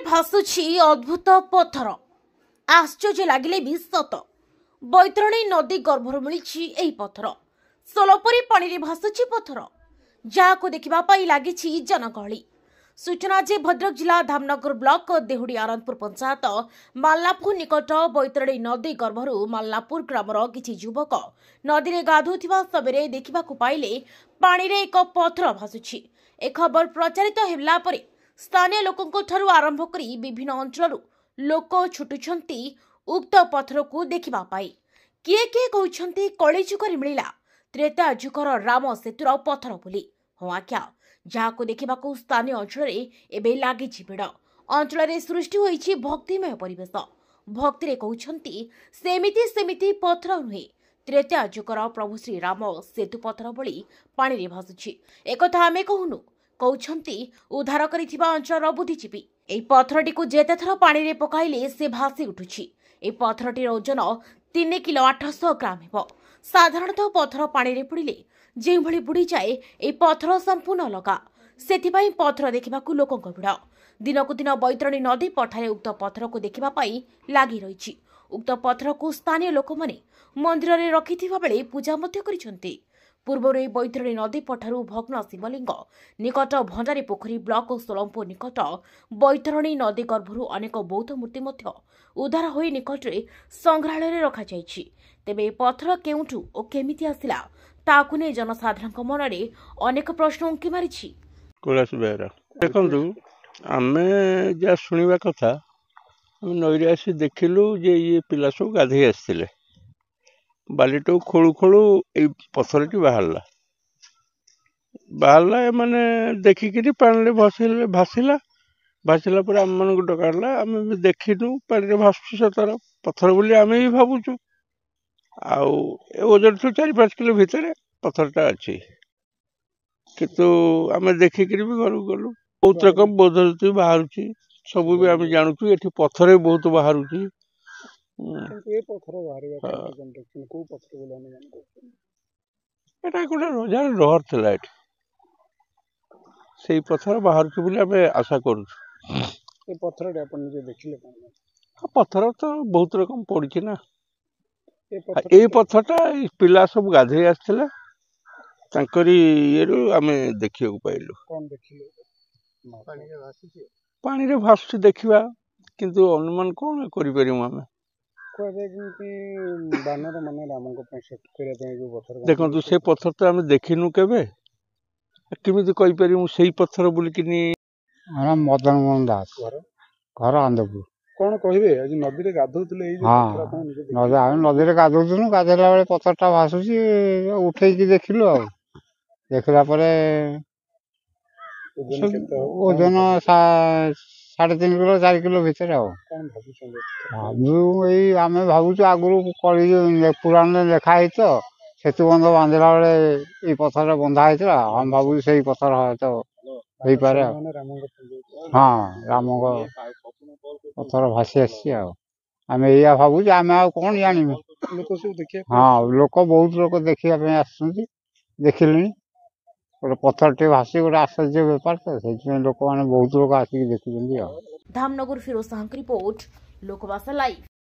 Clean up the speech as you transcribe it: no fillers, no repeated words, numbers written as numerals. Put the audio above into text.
भासुछि अद्भुत पत्थर आश्चर्य लगिले भी सत बैतरणी नदी गर्भर मिली पत्थर सोलपरी पानी रे भासुछि पत्थर जहां देखा लगी जनगहली। सूचना जे भद्रक जिला धामनगर ब्लॉक देहुड़ी आनंदपुर पंचायत मालनापुर निकट बैतरणी नदी गर्भर मालनापुर ग्रामर किछि युवक नदी में गाधुवा समय देखा पाइले पानी रे एक पत्थर भासुछि। ए खबर प्रचारित होला परे स्थानीय लोकों ठारू आरंभ करी विभिन्न अंचल लोक छुटुछंती उक्त पत्थर को देखा पाई। किए किए कहउछंती कलिजुगर मिला त्रेता जुगर राम सेतुर पत्थर बोली। हाँ आज्ञा जहां देखा स्थानीय अंचल एवं लगी भिड़ अंचल सृष्टि होइछि भक्तिमय परिवेश। भक्ति कहउछंती सेमिति सेमिति पत्थर नुहे त्रेता जुगर प्रभु श्री राम सेतु पत्थर भली पानी रे भासुछि। एक आमे कहूनु कहउछंती उद्धार करिथिबा अंचल बुद्धिजीवी एई पत्थरटी को जेते थर पानी रे पकाइले से भासी उठुछि। एई पत्थरटीर ओजन 3 किलो 800 ग्राम हेबो। साधारणतः पत्थर पानी रे पड़िले जे भली बुड़ी जाए एई पत्थर संपूर्ण लगा सेथिबाई पत्थर देखिबाकू लोकंक भिड़ दिनकू दिन बैतरणी नदी पठारे उक्त पत्थर को देखिबा पाई लागी रहिछि। उक्त पत्थर को स्थानीय लोक माने मंदिर रे रखिथिबा बेले पूजा मध्य करिसंती। पूर्वर बैतरणी नदी पठारू भग्न शिवलिंग निकट भंडारी पोखरी ब्लॉक सोलमपुर निकट बैतरणी नदी गर्भरू अनेक बौद्ध मूर्ति मध्य उद्धार होई निकट संग्रहालय रे रखा जाइछि। तेबे पत्थर केउठू ओ केमिति आसिला ताकू ने जनसाधारण मन में अनेक प्रश्न उंकी मारिछि। कैलाश बेहरा देखु आमे जा शुणा कथा नईरे आसी देखिलु जे ये पिला सब गाधे आसते बालीटू खोलू खोलू ये पत्थरटी बाहरला माने देखिकी पानी भासिला भासिला पर आम मान डकाला आम देखिनु पानी भासुची सतर पत्थर बोली आम भी भावुचु ओजन 4-5 किलो भितर पत्थरटा अच्छी कितु आम देखिकी भी घर गलु बहुत रकम बौद्ध बाहर सब भी आम जानूँ ये पत्थर बहुत बाहर गोटे रजार रहर था से पत्थर बाहर आम आशा करूँ। पत्थर तो बहुत रकम पड़ी ना ये पत्थरटा पिला सब गाधे आसला ये आम देखा पाइलु पानी रे भासुची देखा किंतु अनुमान कौन करें देखु से पत्थर तो आम देखिनु केवे केमिति कहि परिमु सेही पत्थर बुलिकिनी। मदन मोहन दास घर आंदपुर कौन कहे आज नदी रे गाधोतले नदी रे गाधोतनु गाधेला बेले पत्थरटा भासुची उठेकी देखिलु देखला परे ओजन 3.5 किलो 4 किलो भितर आम भावुँ आगुरी कली पुराण लिखाई तो सेतु बंध बांधला बेले पत्थर बंधा होता हम भावुँ से पत्थर तो हो पारे। हाँ राम पत्थर भासी आम या भावुँ आम कौन जानू। हाँ लोक बहुत लोग देखा देखिले गोटे पत्थर टे भासी गोटे आश्चर्य बेपार तो से लोक मैंने बहुत लोग आसिक देखुं। धामनगर फिरोज साहू रिपोर्ट लोकवासा लाइव।